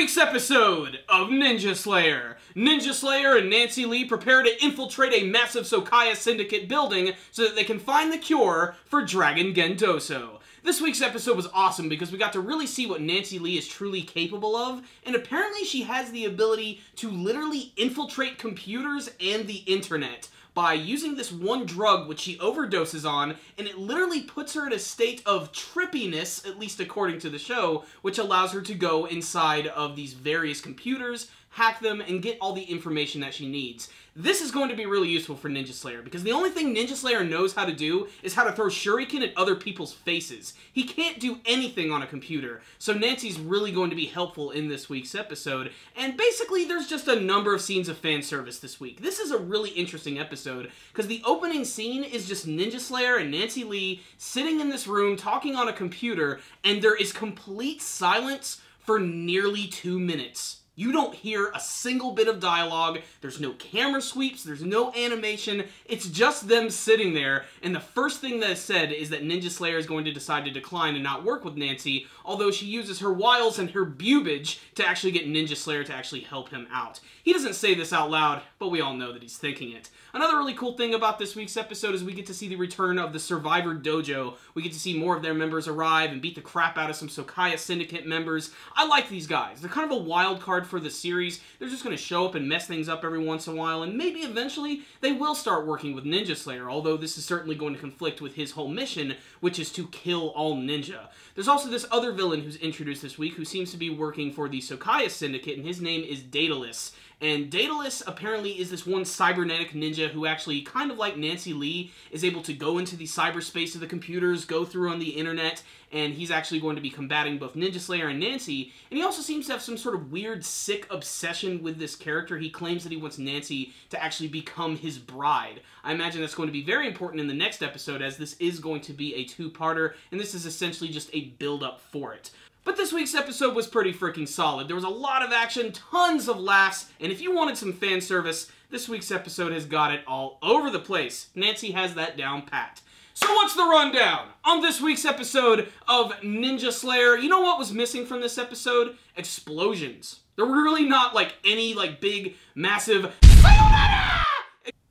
week's episode of Ninja Slayer. Ninja Slayer and Nancy Lee prepare to infiltrate a massive Sokaya Syndicate building so that they can find the cure for Dragon Gendoso. This week's episode was awesome because we got to really see what Nancy Lee is truly capable of, and apparently she has the ability to literally infiltrate computers and the internet by using this one drug which she overdoses on, and it literally puts her in a state of trippiness, at least according to the show, which allows her to go inside of these various computers, hack them, and get all the information that she needs. This is going to be really useful for Ninja Slayer, because the only thing Ninja Slayer knows how to do is how to throw shuriken at other people's faces. He can't do anything on a computer, so Nancy's really going to be helpful in this week's episode, and basically there's just a number of scenes of fan service this week. This is a really interesting episode, because the opening scene is just Ninja Slayer and Nancy Lee sitting in this room talking on a computer, and there is complete silence for nearly 2 minutes. You don't hear a single bit of dialogue, there's no camera sweeps, there's no animation, it's just them sitting there, and the first thing that is said is that Ninja Slayer is going to decide to decline and not work with Nancy, although she uses her wiles and her bubage to actually get Ninja Slayer to actually help him out. He doesn't say this out loud, but we all know that he's thinking it. Another really cool thing about this week's episode is we get to see the return of the Survivor Dojo. We get to see more of their members arrive and beat the crap out of some Sokaya Syndicate members. I like these guys. They're kind of a wild card for the series. They're just going to show up and mess things up every once in a while, and maybe eventually they will start working with Ninja Slayer, although this is certainly going to conflict with his whole mission, which is to kill all ninja. There's also this other villain who's introduced this week who seems to be working for the Sokaya Syndicate, and his name is Daedalus. And Daedalus apparently is this one cybernetic ninja who actually, kind of like Nancy Lee, is able to go into the cyberspace of the computers, go through on the internet, and he's actually going to be combating both Ninja Slayer and Nancy. And he also seems to have some sort of weird, sick obsession with this character. He claims that he wants Nancy to actually become his bride. I imagine that's going to be very important in the next episode, as this is going to be a two-parter, and this is essentially just a build-up for it. But this week's episode was pretty freaking solid. There was a lot of action, tons of laughs, and if you wanted some fan service, this week's episode has got it all over the place. Nancy has that down pat. So what's the rundown on this week's episode of Ninja Slayer? You know what was missing from this episode? Explosions. There were really not any big, massive sayonara!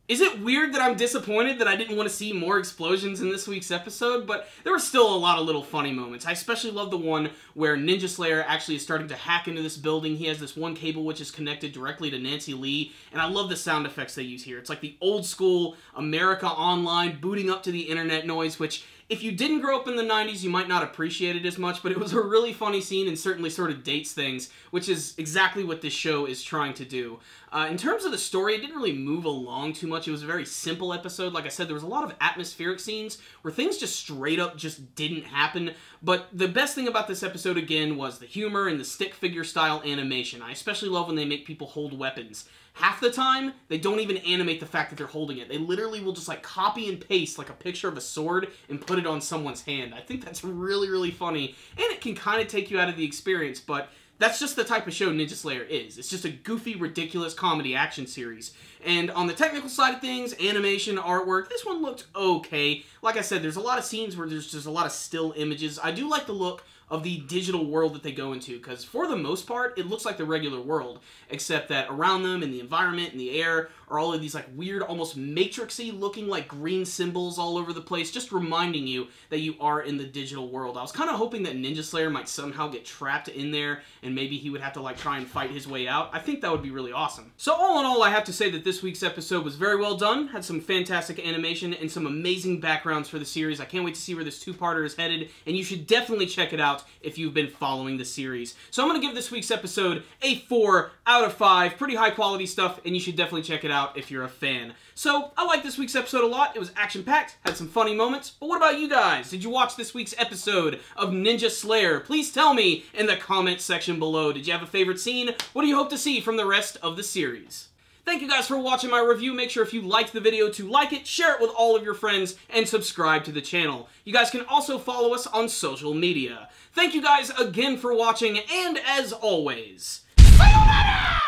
Is it weird that I'm disappointed that I didn't want to see more explosions in this week's episode? But there were still a lot of little funny moments. I especially love the one where Ninja Slayer actually is starting to hack into this building. He has this one cable which is connected directly to Nancy Lee, and I love the sound effects they use here. It's like the old school America Online booting up to the internet noise, which if you didn't grow up in the 90s, you might not appreciate it as much, but it was a really funny scene and certainly sort of dates things, which is exactly what this show is trying to do. In terms of the story, it didn't really move along too much. It was a very simple episode. Like I said, there was a lot of atmospheric scenes where things just straight up just didn't happen, but the best thing about this episode, again, was the humor and the stick figure style animation. I especially love when they make people hold weapons. Half the time, they don't even animate the fact that they're holding it. They literally will just copy and paste a picture of a sword and put it on someone's hand. I think that's really, really funny, and it can kind of take you out of the experience, but that's just the type of show Ninja Slayer is. It's just a goofy, ridiculous comedy action series. And on the technical side of things, animation, artwork, this one looked okay. Like I said, there's a lot of scenes where there's just a lot of still images. I do like the look of the digital world that they go into, because for the most part, it looks like the regular world, except that around them, in the environment, in the air, are all of these weird, almost matrixy looking green symbols all over the place, just reminding you that you are in the digital world. I was kind of hoping that Ninja Slayer might somehow get trapped in there, and maybe he would have to try and fight his way out. I think that would be really awesome. So all in all, I have to say that this week's episode was very well done, had some fantastic animation, and some amazing backgrounds for the series. I can't wait to see where this two-parter is headed, and you should definitely check it out if you've been following the series. So I'm going to give this week's episode a 4 out of 5. Pretty high quality stuff, and you should definitely check it out if you're a fan. So I like this week's episode a lot. It was action-packed, had some funny moments. But what about you guys? Did you watch this week's episode of Ninja Slayer? Please tell me in the comment section below. Did you have a favorite scene? What do you hope to see from the rest of the series? Thank you guys for watching my review. Make sure if you liked the video to like it, share it with all of your friends, and subscribe to the channel. You guys can also follow us on social media. Thank you guys again for watching, and as always, sayonara!